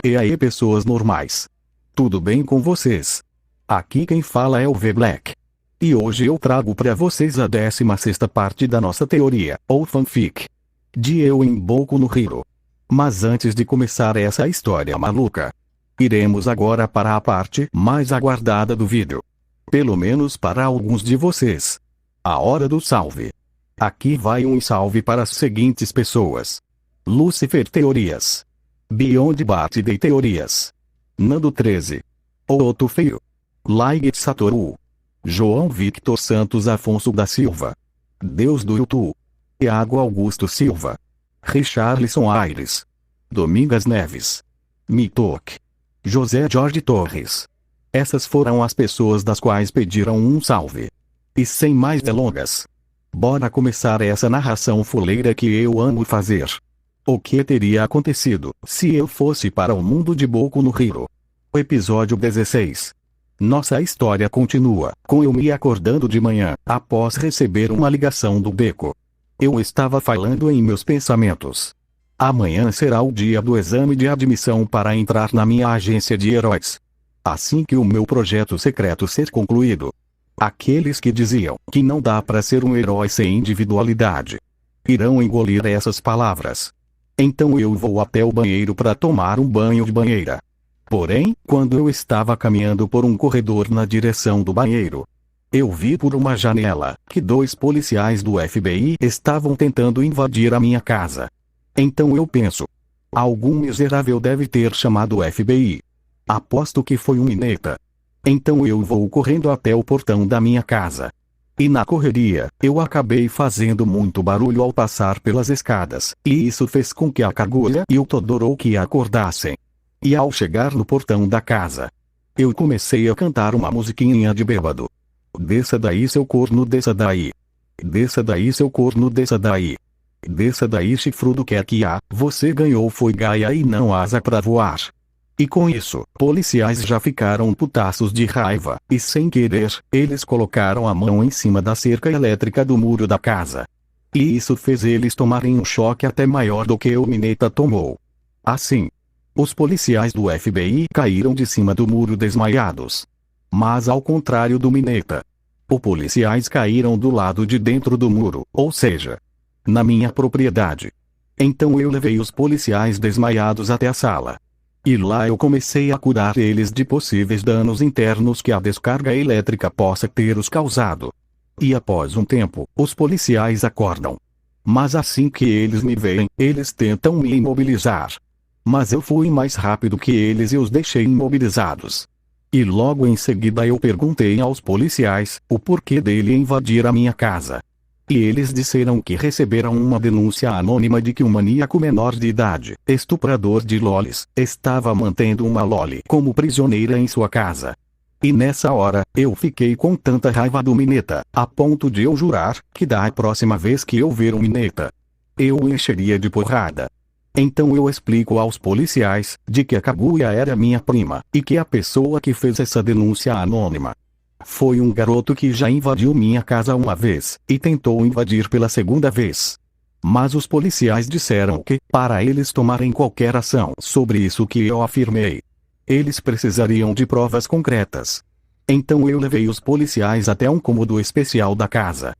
E aí, pessoas normais? Tudo bem com vocês? Aqui quem fala é o V-Black. E hoje eu trago para vocês a 16ª parte da nossa teoria, ou fanfic, de Eu em Boku no Hero. Mas antes de começar essa história maluca, iremos agora para a parte mais aguardada do vídeo. Pelo menos para alguns de vocês. A hora do salve. Aqui vai um salve para as seguintes pessoas: Lucifer Teorias, Beyond Birthday Teorias, Nando 13, Oto Feio, Light Satoru, João Victor Santos Afonso da Silva, Deus do YouTube, Iago Augusto Silva, Richarlison Aires, Domingas Neves, Mitok, José Jorge Torres. Essas foram as pessoas das quais pediram um salve. E sem mais delongas, bora começar essa narração fuleira que eu amo fazer. O que teria acontecido se eu fosse para o mundo de Boku no Hero? Episódio 16. Nossa história continua com eu me acordando de manhã, após receber uma ligação do Beco. Eu estava falando em meus pensamentos. Amanhã será o dia do exame de admissão para entrar na minha agência de heróis. Assim que o meu projeto secreto ser concluído, aqueles que diziam que não dá para ser um herói sem individualidade irão engolir essas palavras. Então eu vou até o banheiro para tomar um banho de banheira. Porém, quando eu estava caminhando por um corredor na direção do banheiro, eu vi por uma janela que 2 policiais do FBI estavam tentando invadir a minha casa. Então eu penso, algum miserável deve ter chamado o FBI. Aposto que foi um Mineta. Então eu vou correndo até o portão da minha casa. E na correria, eu acabei fazendo muito barulho ao passar pelas escadas, e isso fez com que a Kaguya e o Todoroki acordassem. E ao chegar no portão da casa, eu comecei a cantar uma musiquinha de bêbado. Desça daí, seu corno, desça daí. Desça daí, seu corno, desça daí. Desça daí, chifrudo, quer que você ganhou foi Gaia e não asa pra voar. E com isso, policiais já ficaram putaços de raiva, e sem querer, eles colocaram a mão em cima da cerca elétrica do muro da casa. E isso fez eles tomarem um choque até maior do que o Mineta tomou. Assim, os policiais do FBI caíram de cima do muro desmaiados. Mas ao contrário do Mineta, os policiais caíram do lado de dentro do muro, ou seja, na minha propriedade. Então eu levei os policiais desmaiados até a sala. E lá eu comecei a curar eles de possíveis danos internos que a descarga elétrica possa ter os causado. E após um tempo, os policiais acordam. Mas assim que eles me veem, eles tentam me imobilizar. Mas eu fui mais rápido que eles e os deixei imobilizados. E logo em seguida eu perguntei aos policiais o porquê dele invadir a minha casa. E eles disseram que receberam uma denúncia anônima de que um maníaco menor de idade, estuprador de lolis, estava mantendo uma loli como prisioneira em sua casa. E nessa hora, eu fiquei com tanta raiva do Mineta, a ponto de eu jurar que da próxima vez que eu ver um Mineta, eu o encheria de porrada. Então eu explico aos policiais de que a Kaguya era minha prima, e que a pessoa que fez essa denúncia anônima foi um garoto que já invadiu minha casa uma vez, e tentou invadir pela segunda vez. Mas os policiais disseram que, para eles tomarem qualquer ação sobre isso que eu afirmei, eles precisariam de provas concretas. Então eu levei os policiais até um cômodo especial da casa,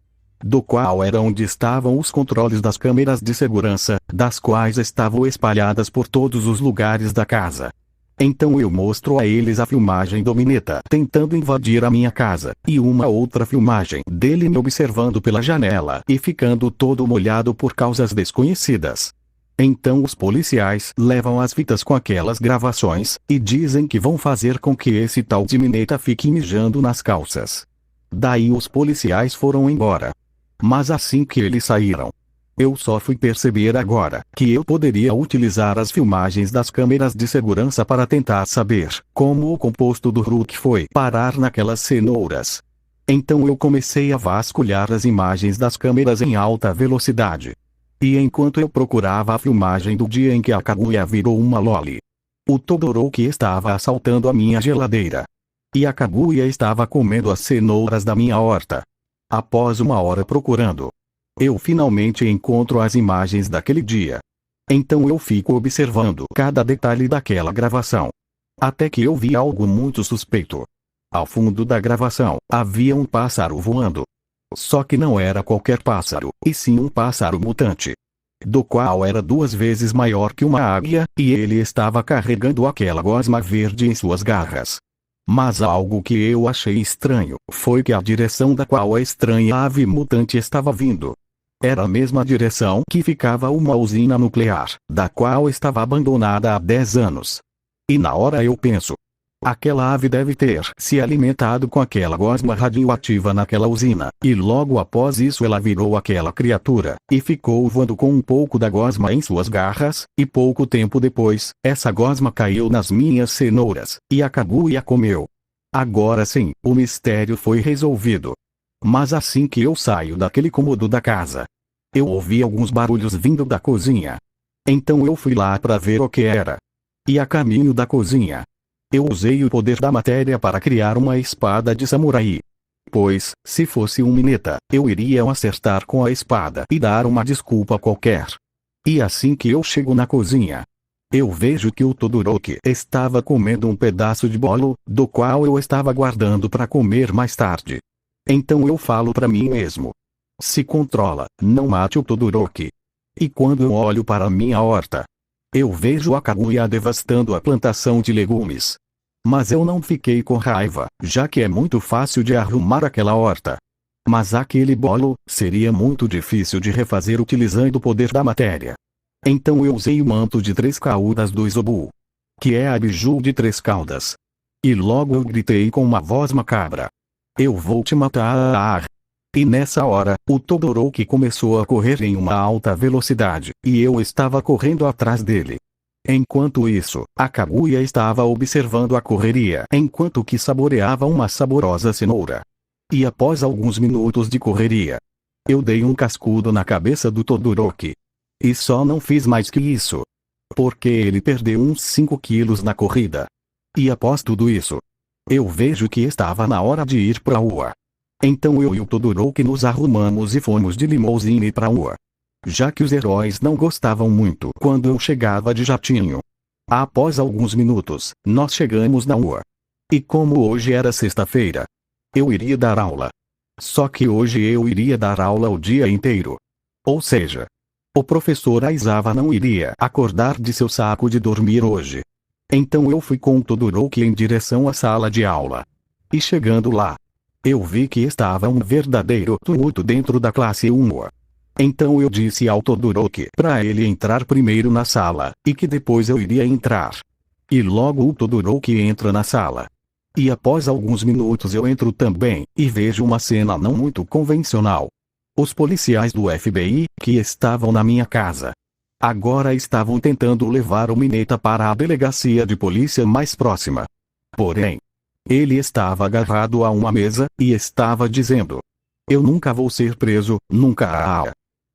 do qual era onde estavam os controles das câmeras de segurança, das quais estavam espalhadas por todos os lugares da casa. Então eu mostro a eles a filmagem do Mineta tentando invadir a minha casa, e uma outra filmagem dele me observando pela janela e ficando todo molhado por causas desconhecidas. Então os policiais levam as fitas com aquelas gravações, e dizem que vão fazer com que esse tal de Mineta fique mijando nas calças. Daí os policiais foram embora. Mas assim que eles saíram, eu só fui perceber agora que eu poderia utilizar as filmagens das câmeras de segurança para tentar saber como o composto do Hulk foi parar naquelas cenouras. Então eu comecei a vasculhar as imagens das câmeras em alta velocidade. E enquanto eu procurava a filmagem do dia em que a Kaguya virou uma loli, o Todoroki estava assaltando a minha geladeira. E a Kaguya estava comendo as cenouras da minha horta. Após uma hora procurando, eu finalmente encontro as imagens daquele dia. Então eu fico observando cada detalhe daquela gravação. Até que eu vi algo muito suspeito. Ao fundo da gravação, havia um pássaro voando. Só que não era qualquer pássaro, e sim um pássaro mutante, do qual era 2 vezes maior que uma águia, e ele estava carregando aquela gosma verde em suas garras. Mas algo que eu achei estranho, foi que a direção da qual a estranha ave mutante estava vindo era a mesma direção que ficava uma usina nuclear, da qual estava abandonada há 10 anos. E na hora eu penso, aquela ave deve ter se alimentado com aquela gosma radioativa naquela usina, e logo após isso ela virou aquela criatura, e ficou voando com um pouco da gosma em suas garras, e pouco tempo depois, essa gosma caiu nas minhas cenouras, e a Kaguya comeu. Agora sim, o mistério foi resolvido. Mas assim que eu saio daquele cômodo da casa, eu ouvi alguns barulhos vindo da cozinha. Então eu fui lá para ver o que era. E a caminho da cozinha, eu usei o poder da matéria para criar uma espada de samurai. Pois, se fosse um Mineta, eu iria acertar com a espada e dar uma desculpa qualquer. E assim que eu chego na cozinha, eu vejo que o Todoroki estava comendo um pedaço de bolo, do qual eu estava guardando para comer mais tarde. Então eu falo para mim mesmo: se controla, não mate o Todoroki. E quando eu olho para minha horta, eu vejo a Kaguya devastando a plantação de legumes. Mas eu não fiquei com raiva, já que é muito fácil de arrumar aquela horta. Mas aquele bolo, seria muito difícil de refazer utilizando o poder da matéria. Então eu usei o manto de 3 caudas do Izobu, que é a biju de 3 caudas. E logo eu gritei com uma voz macabra: eu vou te matar! E nessa hora, o Todoroki começou a correr em uma alta velocidade, e eu estava correndo atrás dele. Enquanto isso, a Kaguya estava observando a correria enquanto que saboreava uma saborosa cenoura. E após alguns minutos de correria, eu dei um cascudo na cabeça do Todoroki. E só não fiz mais que isso, porque ele perdeu uns 5 quilos na corrida. E após tudo isso, eu vejo que estava na hora de ir para a rua. Então eu e o Todoroki nos arrumamos e fomos de limousine para a rua, já que os heróis não gostavam muito quando eu chegava de jatinho. Após alguns minutos, nós chegamos na rua. E como hoje era sexta-feira, eu iria dar aula. Só que hoje eu iria dar aula o dia inteiro. Ou seja, o professor Aizawa não iria acordar de seu saco de dormir hoje. Então eu fui com o Todoroki em direção à sala de aula. E chegando lá, eu vi que estava um verdadeiro tumulto dentro da classe 1. Então eu disse ao Todoroki para ele entrar primeiro na sala, e que depois eu iria entrar. E logo o Todoroki entra na sala. E após alguns minutos eu entro também, e vejo uma cena não muito convencional. Os policiais do FBI, que estavam na minha casa, agora estavam tentando levar o Mineta para a delegacia de polícia mais próxima. Porém, ele estava agarrado a uma mesa, e estava dizendo: eu nunca vou ser preso, nunca.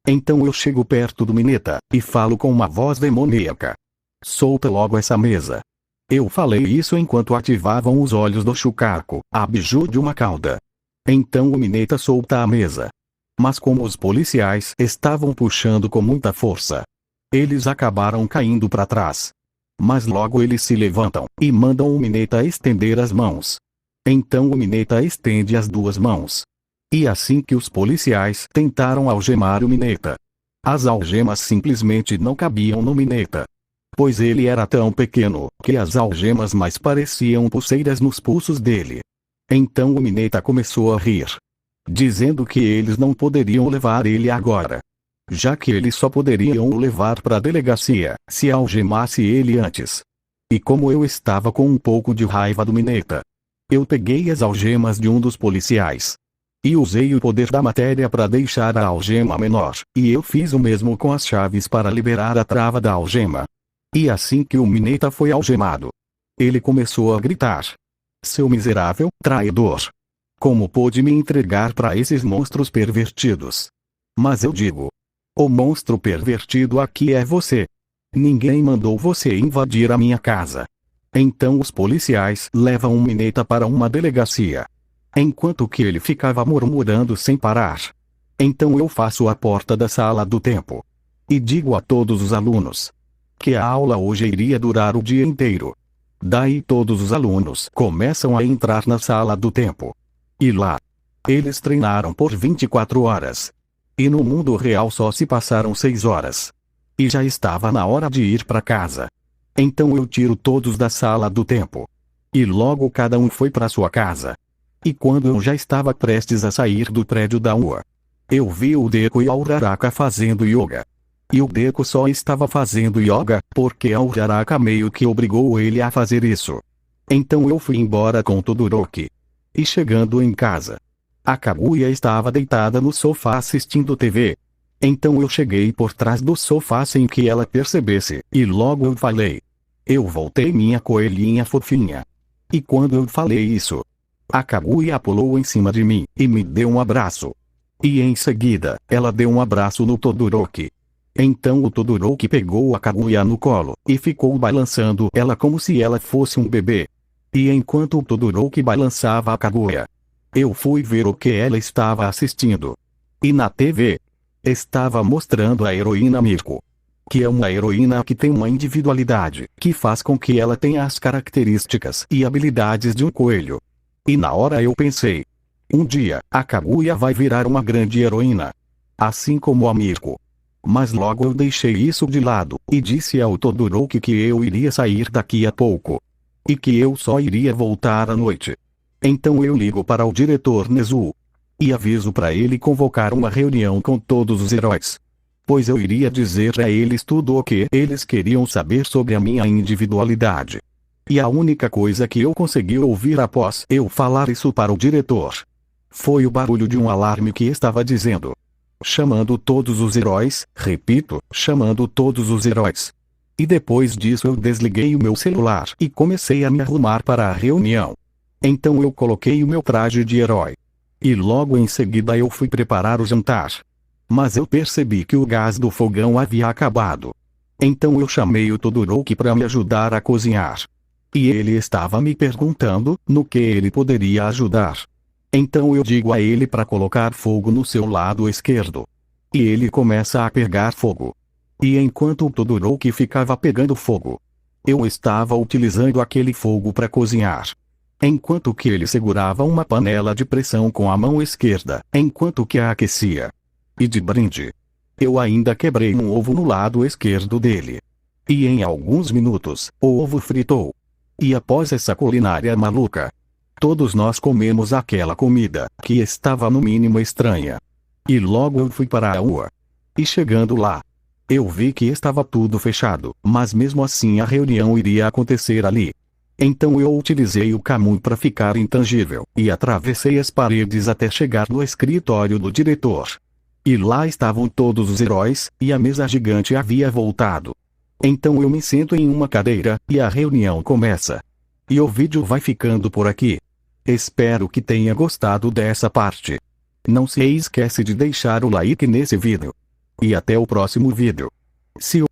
Então eu chego perto do Mineta, e falo com uma voz demoníaca: solta logo essa mesa. Eu falei isso enquanto ativavam os olhos do Shukaku, a biju de uma cauda. Então o Mineta solta a mesa. Mas como os policiais estavam puxando com muita força, eles acabaram caindo para trás. Mas logo eles se levantam, e mandam o Mineta estender as mãos. Então o Mineta estende as 2 mãos. E assim que os policiais tentaram algemar o Mineta, as algemas simplesmente não cabiam no Mineta, pois ele era tão pequeno que as algemas mais pareciam pulseiras nos pulsos dele. Então o Mineta começou a rir, dizendo que eles não poderiam levar ele agora, já que eles só poderiam o levar para a delegacia se algemasse ele antes. E como eu estava com um pouco de raiva do Mineta, eu peguei as algemas de um dos policiais e usei o poder da matéria para deixar a algema menor, e eu fiz o mesmo com as chaves para liberar a trava da algema. E assim que o Mineta foi algemado, ele começou a gritar: seu miserável traidor! Como pôde me entregar para esses monstros pervertidos? Mas eu digo: o monstro pervertido aqui é você. Ninguém mandou você invadir a minha casa. Então os policiais levam o Mineta para uma delegacia, enquanto que ele ficava murmurando sem parar. Então eu faço a porta da sala do tempo. E digo a todos os alunos que a aula hoje iria durar o dia inteiro. Daí todos os alunos começam a entrar na sala do tempo. E lá, eles treinaram por 24 horas. E no mundo real só se passaram 6 horas. E já estava na hora de ir para casa. Então eu tiro todos da sala do tempo. E logo cada um foi para sua casa. E quando eu já estava prestes a sair do prédio da UA, eu vi o Deco e a Uraraka fazendo yoga. E o Deco só estava fazendo yoga porque a Uraraka meio que obrigou ele a fazer isso. Então eu fui embora com Todoroki. E chegando em casa, a Kaguya estava deitada no sofá assistindo TV. Então eu cheguei por trás do sofá sem que ela percebesse, e logo eu falei: eu voltei, minha coelhinha fofinha. E quando eu falei isso, a Kaguya pulou em cima de mim e me deu um abraço. E em seguida, ela deu um abraço no Todoroki. Então o Todoroki pegou a Kaguya no colo e ficou balançando ela como se ela fosse um bebê. E enquanto o Todoroki balançava a Kaguya, eu fui ver o que ela estava assistindo. E na TV, estava mostrando a heroína Mirko, que é uma heroína que tem uma individualidade que faz com que ela tenha as características e habilidades de um coelho. E na hora eu pensei: um dia a Kaguya vai virar uma grande heroína, assim como a Mirko. Mas logo eu deixei isso de lado, e disse ao Todoroki que eu iria sair daqui a pouco. E que eu só iria voltar à noite. Então eu ligo para o diretor Nezu. E aviso para ele convocar uma reunião com todos os heróis. Pois eu iria dizer a eles tudo o que eles queriam saber sobre a minha individualidade. E a única coisa que eu consegui ouvir após eu falar isso para o diretor foi o barulho de um alarme que estava dizendo: chamando todos os heróis, repito, chamando todos os heróis. E depois disso eu desliguei o meu celular e comecei a me arrumar para a reunião. Então eu coloquei o meu traje de herói. E logo em seguida eu fui preparar o jantar. Mas eu percebi que o gás do fogão havia acabado. Então eu chamei o Todoroki para me ajudar a cozinhar. E ele estava me perguntando no que ele poderia ajudar. Então eu digo a ele para colocar fogo no seu lado esquerdo. E ele começa a pegar fogo. E enquanto o Todoroki ficava pegando fogo, eu estava utilizando aquele fogo para cozinhar. Enquanto que ele segurava uma panela de pressão com a mão esquerda, enquanto que a aquecia. E de brinde, eu ainda quebrei um ovo no lado esquerdo dele. E em alguns minutos, o ovo fritou. E após essa culinária maluca, todos nós comemos aquela comida, que estava no mínimo estranha. E logo eu fui para a UA. E chegando lá, eu vi que estava tudo fechado, mas mesmo assim a reunião iria acontecer ali. Então eu utilizei o Kamui para ficar intangível, e atravessei as paredes até chegar no escritório do diretor. E lá estavam todos os heróis, e a mesa gigante havia voltado. Então eu me sento em uma cadeira, e a reunião começa. E o vídeo vai ficando por aqui. Espero que tenha gostado dessa parte. Não se esquece de deixar o like nesse vídeo. E até o próximo vídeo. Se